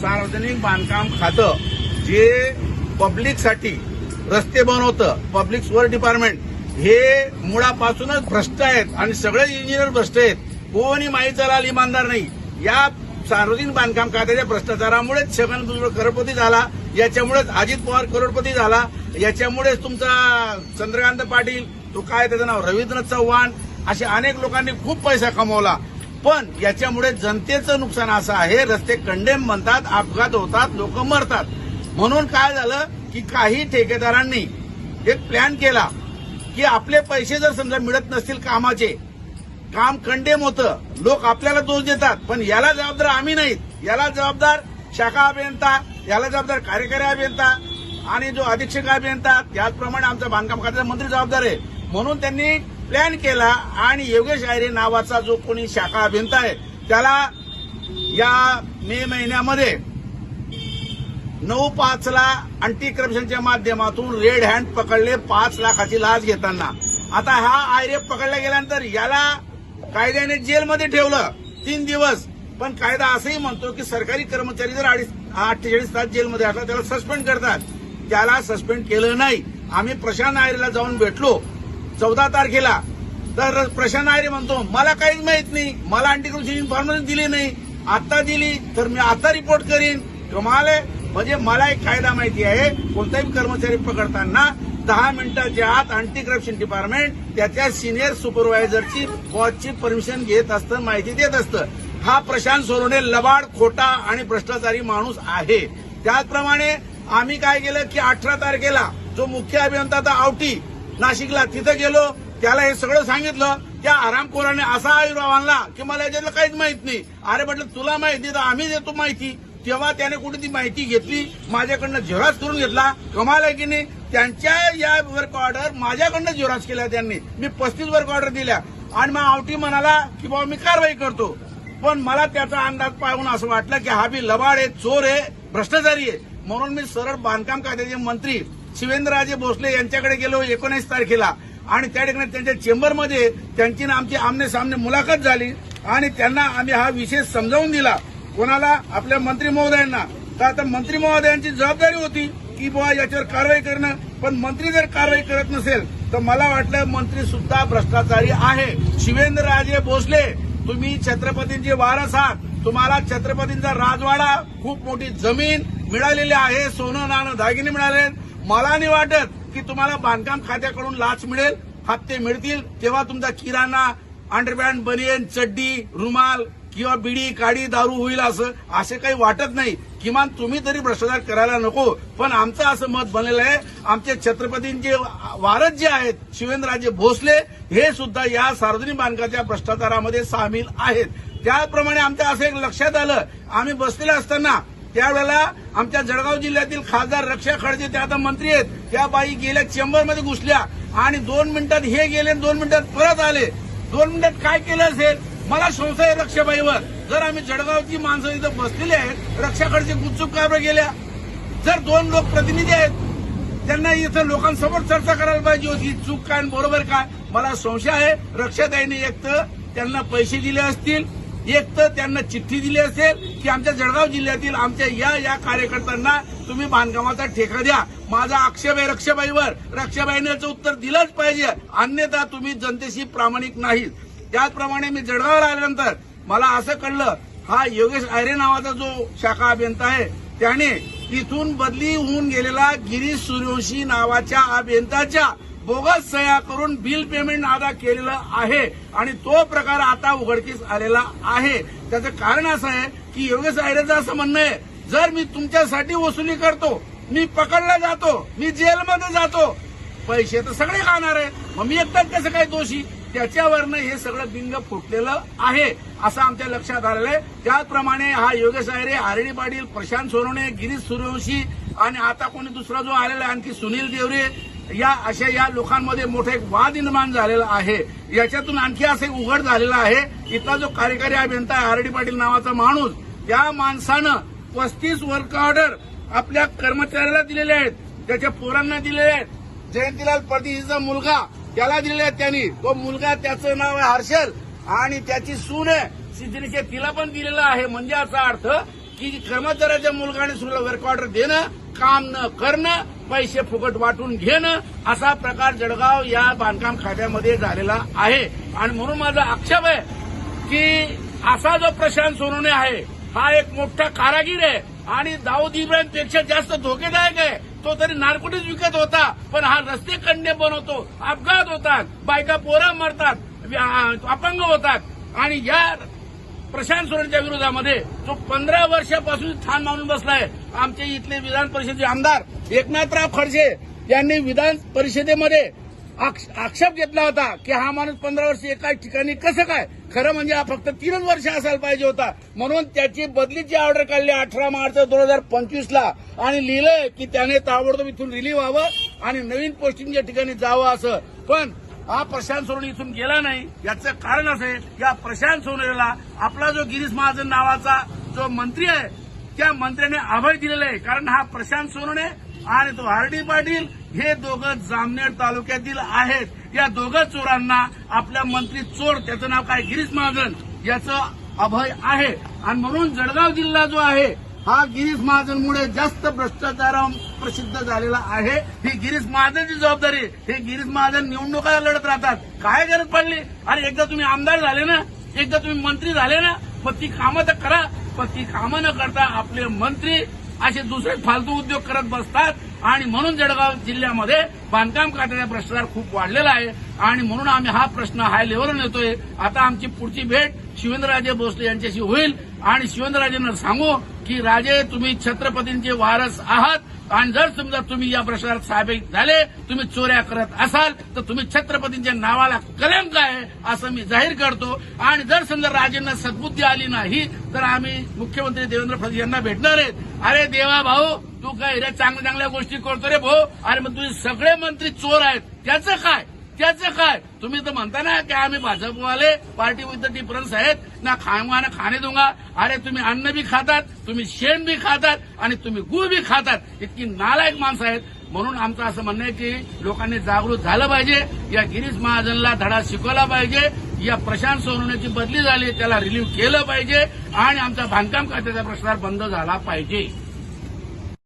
सार्वजनिक बांधकाम खातं जे पब्लिकसाठी रस्ते बनवतं, पब्लिक वर्क डिपार्टमेंट हे मुळापासूनच भ्रष्ट आहेत आणि सगळे इंजिनियर भ्रष्ट आहेत. कोणी माईचा लाल इमानदार नाही. या सार्वजनिक बांधकाम खात्याच्या भ्रष्टाचारामुळेच छगन भुजबळ करोडपती झाला, याच्यामुळेच अजित पवार करोडपती झाला, याच्यामुळेच तुमचा चंद्रकांत पाटील, तो काय त्याचं नाव रवींद्र चव्हाण, असे अनेक लोकांनी खूप पैसा कमवला. पण याच्यामुळे जनतेचं नुकसान असं आहे, रस्ते कंडेम बनतात, अपघात होतात, लोक मरतात. म्हणून काय झालं की काही ठेकेदारांनी एक प्लॅन केला की आपले पैसे जर समजा मिळत नसतील कामाचे, काम कंडेम होतं, लोक आपल्याला दोष देतात, पण याला जबाबदार आम्ही नाहीत. याला जबाबदार शाखा अभियंता, याला जबाबदार कार्यकारी अभियंता आणि जो अधीक्षक अभियंता, त्याचप्रमाणे आमचा बांधकाम खात्याचा मंत्री जबाबदार आहे. म्हणून त्यांनी प्लॅन केला आणि योगेश आयरे नावाचा जो कोणी शाखा अभियंता आहे त्याला या मे महिन्यामध्ये 9/5ला अँटी करप्शनच्या माध्यमातून रेड हँड पकडले 5 लाखाची लाच घेताना. आता हा आयरे पकडला गेल्यानंतर याला कायद्याने जेलमध्ये ठेवलं 3 दिवस. पण कायदा असंही म्हणतो की सरकारी कर्मचारी जर 48 तास जेलमध्ये असला त्याला सस्पेंड करतात. त्याला सस्पेंड केलं नाही. आम्ही प्रशांत आयरेला जाऊन भेटलो 14 तारखेला. तर प्रशांत आयरे म्हणतो मला काहीच माहित नाही, मला अँटी करप्शन इन्फॉर्मेशन दिली नाही, आता दिली तर मी आता रिपोर्ट करीन. कमाल आहे. म्हणजे मला एक कायदा माहिती आहे, कोणताही कर्मचारी पकडताना 10 मिनिटाच्या आत अँटी करप्शन डिपार्टमेंट त्याच्या सिनियर सुपरवायझरची बॉसची परमिशन घेत असतं, माहिती देत असतं. हा प्रशांत सोनवणे लबाड, खोटा आणि भ्रष्टाचारी माणूस आहे. त्याचप्रमाणे आम्ही काय केलं की 18 तारखेला जो मुख्य अभियंता होता आवटी नाशिकला, तिथं गेलो, त्याला हे सगळं सांगितलं. त्या आरामखोराने असा आयुर्भाव आणला की मला याच्यातलं काहीच माहित नाही. अरे म्हटलं तुला माहिती तर आम्ही देतो माहिती. तेव्हा त्याने कुठे ती माहिती घेतली, माझ्याकडनं झेरॉक्स करून घेतला. कमाल आहे की नाही. त्यांच्या या वर्क ऑर्डर माझ्याकडनं झेरॉक्स केल्या त्यांनी. मी 35 वर्क ऑर्डर दिल्या आणि मग आवटी म्हणाला की बाबा मी कारवाई करतो. पण मला त्याचा अंदाज पाहून असं वाटलं की हा बी लबाड आहे, चोर आहे, भ्रष्टाचारी आहे. म्हणून मी सरळ बांधकाम खात्याचे मंत्री शिवेंद्रराजे भोसले यांच्याकडे गेलो 19 तारखेला आणि त्या ठिकाणी त्यांच्या चेंबरमध्ये त्यांची ना आमची आमने सामने मुलाखत झाली आणि त्यांना आम्ही हा विषय समजावून दिला. कोणाला? आपल्या मंत्री महोदयांना. तर आता मंत्री महोदयांची जबाबदारी होती की बुवा याच्यावर कारवाई करणं. पण मंत्री जर कारवाई करत नसेल तर मला वाटलं मंत्री सुद्धा भ्रष्टाचारी आहे. शिवेंद्रराजे भोसले, तुम्ही छत्रपतींचे वारस आहात. तुम्हाला छत्रपतींचा राजवाडा, खूप मोठी जमीन मिळालेली आहे, सोनं नाणं दागिने मिळाले. मला नाही वाटत की तुम्हाला बांधकाम खात्याकडून लाच मिळेल, हप्ते मिळतील तेव्हा तुमचा किराणा, अंडरपॅन्ट, बनियन, चड्डी, रुमाल किंवा बिडी, काडी, दारू होईल असे काही वाटत नाही. किमान तुम्ही तरी भ्रष्टाचार करायला नको. पण आमचं असं मत बनलेलं आहे, आमचे छत्रपतींचे वारस जे आहेत शिवेंद्रराजे भोसले हे सुद्धा या सार्वजनिक बांधकामाच्या भ्रष्टाचारामध्ये सामील आहेत. त्याप्रमाणे आमच्या असं एक लक्षात आलं, आम्ही बसलेलं असताना त्यावेळेला आमच्या जळगाव जिल्ह्यातील खासदार रक्षा खडसे, त्या आता मंत्री आहेत, त्या बाई गेल्या चेंबरमध्ये घुसल्या आणि 2 मिनिटात हे गेले, 2 मिनिटात परत आले. 2 मिनिटात काय केलं असेल मला संशय आहे रक्षाबाईवर. जर आम्ही जळगावची माणसं इथं बसलेली आहेत, रक्षा खडसे गुपचूप का गेल्या? जर 2 लोकप्रतिनिधी आहेत त्यांना इथं लोकांसमोर चर्चा करायला पाहिजे होती, चूक काय बरोबर काय. मला संशय आहे रक्षाताईंनी एक तर त्यांना पैसे दिले असतील, एक तर त्यांना चिठ्ठी दिली असेल की आमच्या जळगाव जिल्ह्यातील आमच्या या कार्यकर्त्यांना तुम्ही बांधकामाचा ठेका द्या. माझा आक्षेप आहे रक्षाबाईवर. रक्षाबाईने याचं उत्तर दिलंच पाहिजे, अन्यथा तुम्ही जनतेशी प्रामाणिक नाहीत. त्याचप्रमाणे मी जळगावला आल्यानंतर मला असं कळलं, हा योगेश आयरे नावाचा जो शाखा अभियंता आहे त्याने इथून बदली होऊन गेलेला गिरीश सूर्यवंशी नावाच्या अभियंताच्या बोगस सह्या करून बिल पेमेंट अदा केलेलं आहे आणि तो प्रकार आता उघडकीस आलेला आहे. त्याचं कारण असं आहे की योगेश आयरेचं असं म्हणणं आहे, जर मी तुमच्यासाठी वसुली करतो, मी पकडला जातो, मी जेलमध्ये जातो, पैसे तर सगळे खाणार आहे, मग मी एकटाच कसं काय दोषी? त्याच्यावरनं हे सगळं बिंग फुटलेलं आहे असं आमच्या लक्षात आलेलं आहे. त्याचप्रमाणे हा योगेश आयरे, आरडी पाटील, प्रशांत सोनवणे, गिरीश सूर्यवंशी आणि आता कोणी दुसरा जो आलेला आणखी सुनील देवरे, या लोकांमध्ये मोठा एक वाद निर्माण झालेला आहे. याच्यातून आणखी असं एक उघड झालेलं आहे, इथला जो कार्यकारी अभियंता आहे आरडी पाटील नावाचा माणूस, त्या माणसानं 35 वर्क ऑर्डर आपल्या कर्मचाऱ्याला दिलेले आहेत, त्याच्या पोरांना दिलेले आहेत. जयंतीलाल परदेशीचा मुलगा त्याला दिलेले आहेत त्यांनी. तो मुलगा, त्याचं नाव आहे हर्षल आणि त्याची सून आहे सिद्धनिके, तिला पण दिलेलं आहे. म्हणजे याचा अर्थ की कर्मचाऱ्याच्या मुलगाने सुद्धा वर्क ऑर्डर देणं, काम न करणं, पैसे फुकट वाटून घेणं, असा प्रकार जळगाव या बांधकाम खात्यामध्ये झालेला आहे. आणि म्हणून माझा आक्षेप आहे की असा जो प्रशांत सोनवणे आहे हा एक मोठा कारागीर आहे आणि दाऊद इब्राहिमपेक्षा जास्त धोकेदायक आहे. तो तरी नार्कोटिक्स विकत होता, पण हा रस्ते खड्डे बनवतो, अपघात होतात, बायका पोरं मरतात, अपंग होतात. आणि या प्रशांत सोनवणेच्या विरोधामध्ये जो 15 वर्षापासून ठाण मानून बसलाय, आमचे इथले विधान परिषदेचे आमदार एकनाथराव खडसे यांनी विधान परिषदेमध्ये आक्षेप घेतला होता की हा माणूस 15 वर्ष एकाच ठिकाणी कसं काय. खरं म्हणजे हा फक्त 3 वर्ष असायला पाहिजे होता. म्हणून त्याची बदलीची ऑर्डर काढली 18 मार्च 2025 आणि लिहिलंय की त्याने ताबडतोब इथून रिलीव्ह व्हावं आणि नवीन पोस्टिंगच्या ठिकाणी जावं असं. पण हा प्रशांत सोनवणे इथून गेला नाही. याचं कारण असं आहे, या प्रशांत सोनवणेला आपला जो गिरीश महाजन नावाचा जो मंत्री आहे त्या मंत्र्याने अभय दिलेलं आहे. कारण हा प्रशांत सोनवणे आणि तो आर.डी. पाटील हे दोघं जामनेर तालुक्यातील आहेत. या दोघं चोरांना आपल्या मंत्री चोर, त्याचं नाव काय, गिरीश महाजन, याचं अभय आहे. आणि म्हणून जळगाव जिल्हा जो आहे हा गिरीश महाजनमुळे जास्त भ्रष्टाचारा प्रसिद्ध झालेला आहे. ही गिरीश महाजनची जबाबदारी. हे गिरीश महाजन निवडणुका लढत राहतात. काय गरज पडली? अरे एकदा तुम्ही आमदार झाले ना, एकदा तुम्ही मंत्री झाले ना, मग ती कामं तर करा. पण ती कामं न करता आपले मंत्री असे दुसरे फालतू उद्योग करत बसतात. आणि म्हणून जळगाव जिल्ह्यामध्ये बांधकाम खात्याचा भ्रष्टाचार खूप वाढलेला आहे. आणि म्हणून आम्ही हा प्रश्न हाय लेव्हलवर नेतोय. आता आमची पुढची भेट शिवेंद्रराजे भोसले यांच्याशी होईल आणि शिवेंद्रराजेंना सांगू की राजे, तुम्ही छत्रपतींचे वारस आहात आणि जर समजा तुम्ही या भ्रष्टाचारात सामील झाले, तुम्ही चोऱ्या करत असाल तर तुम्ही छत्रपतींच्या नावाला कलंक आहे असं मी जाहीर करतो. आणि जर समजा राजेंना सद्बुद्धी आली नाही तर आम्ही मुख्यमंत्री देवेंद्र फडणवीस यांना भेटणार आहेत. अरे देवा भाऊ, तू काय रे चांगल्या चांगल्या गोष्टी करतो रे भाऊ. अरे मग तुझे सगळे मंत्री चोर आहेत, त्याचं काय? तुम्ही तर म्हणता ना की आम्ही भाजपवाले पार्टी विथ द डिफरन्स आहेत ना, खाणे दूंगा. अरे तुम्ही अन्न बी खातात, तुम्ही शेण बी खातात आणि तुम्ही गुळ बी खातात. इतकी नालायक माणसं आहेत. म्हणून आमचं असं म्हणणं आहे की लोकांनी जागृत झालं पाहिजे. या गिरीश महाजनला धडा शिकवला पाहिजे. या प्रशांत सोनवणेची बदली झाली, त्याला रिलीव्ह केलं पाहिजे आणि आमचा बांधकाम खात्याचा भ्रष्टाचार बंद झाला पाहिजे.